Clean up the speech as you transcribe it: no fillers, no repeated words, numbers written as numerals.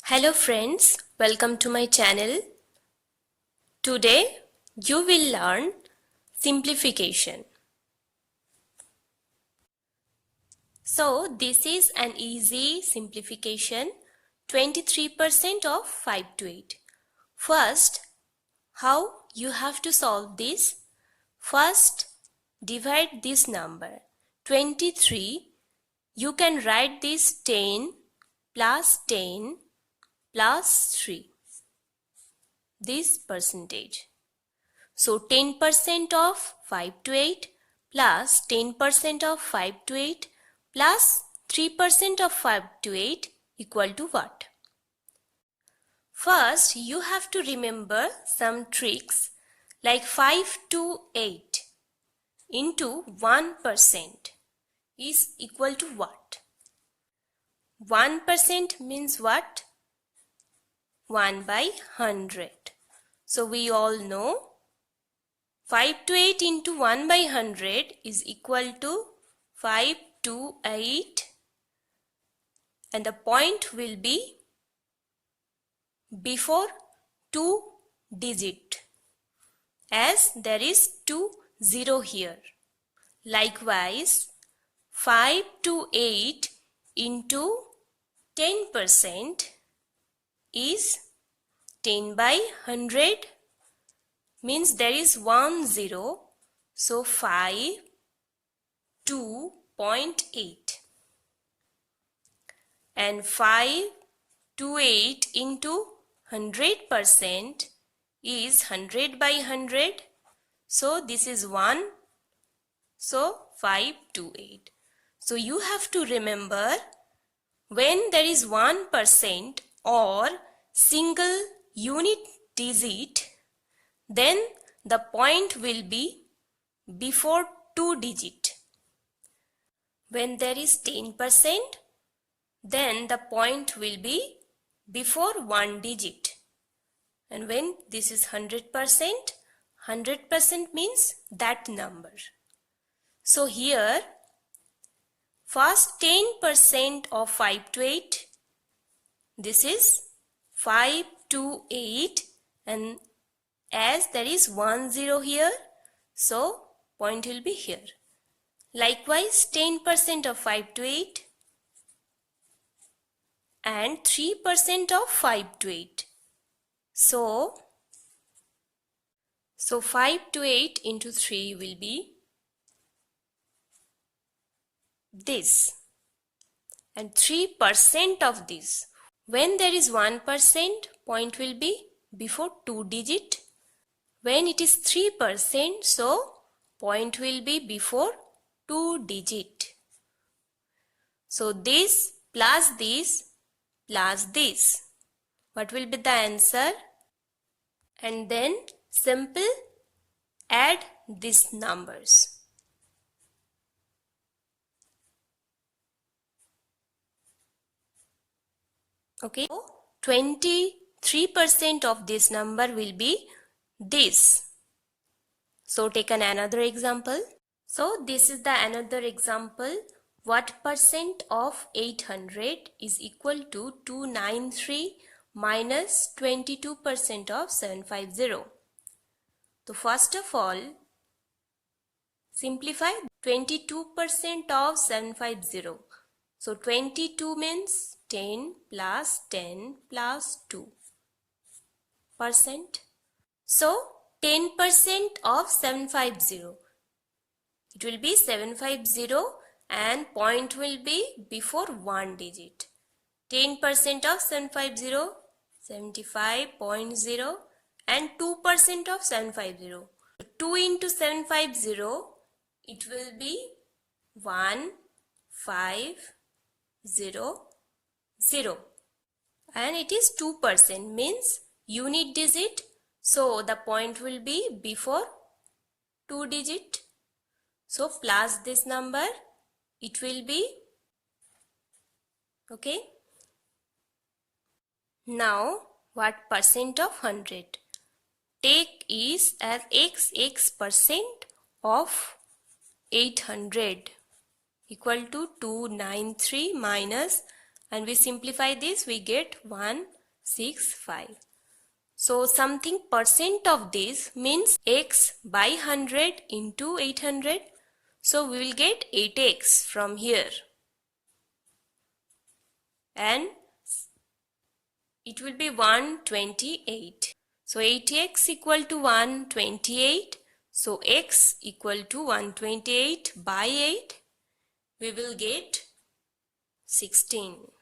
Hello friends, welcome to my channel. Today you will learn simplification. So this is an easy simplification, 23% of 5 to 8. First, how you have to solve this? First, divide this number 23. You can write this 10 plus 10 plus 3. This percentage. So 10% of 5 to 8 plus 10% of 5 to 8 plus 3% of 5 to 8 equal to what? First, you have to remember some tricks like 5 to 8 into 1% is equal to what? 1% means what? 1 by 100. So we all know 5 to 8 into 1 by 100 is equal to 5 to 8, and the point will be before 2 digit as there is 2 0 here. Likewise, 5 to 8 into 10% is 10 by 100 means there is 1 0, so 5 2.8, and 5 to 8 into 100% is 100 by 100, so this is 1, so 5 to 8. So you have to remember when there is 1% or single unit digit, then the point will be before 2 digit. When there is 10%, then the point will be before 1 digit. And when this is 100%, 100% means that number. So here, first 10% of 5 to 8, this is 5 to 8, and as there is 1 0 here, so point will be here. Likewise, 10% of 5 to 8 and 3% of 5 to 8. So 5 to 8 into 3 will be this, and 3% of this. When there is 1%, point will be before 2 digit. When it is 3%, so point will be before 2 digit. So this plus this plus this. What will be the answer? And then simple add these numbers. Okay, 23% of this number will be this. So take another example. So this is the another example. What percent of 800 is equal to 293 minus 22% of 750? So first of all, simplify 22% of 750. So 22 means 10 plus 10 plus 2%. So 10% of 750. It will be 750 and point will be before 1 digit. 10% of 750, 75.0, and 2% of 750. 2 into 750, it will be 1500, and it is 2% means unit digit, so the point will be before 2 digit. So plus this number, it will be okay. Now what percent of 100? Take is as x percent of 800 equal to 293 minus, and we simplify this, we get 1 6, 5. So something percent of this means x by 100 into 800. So we will get 8x from here. And it will be 128. So 8x equal to 128. So x equal to 128 by 8. We will get 16.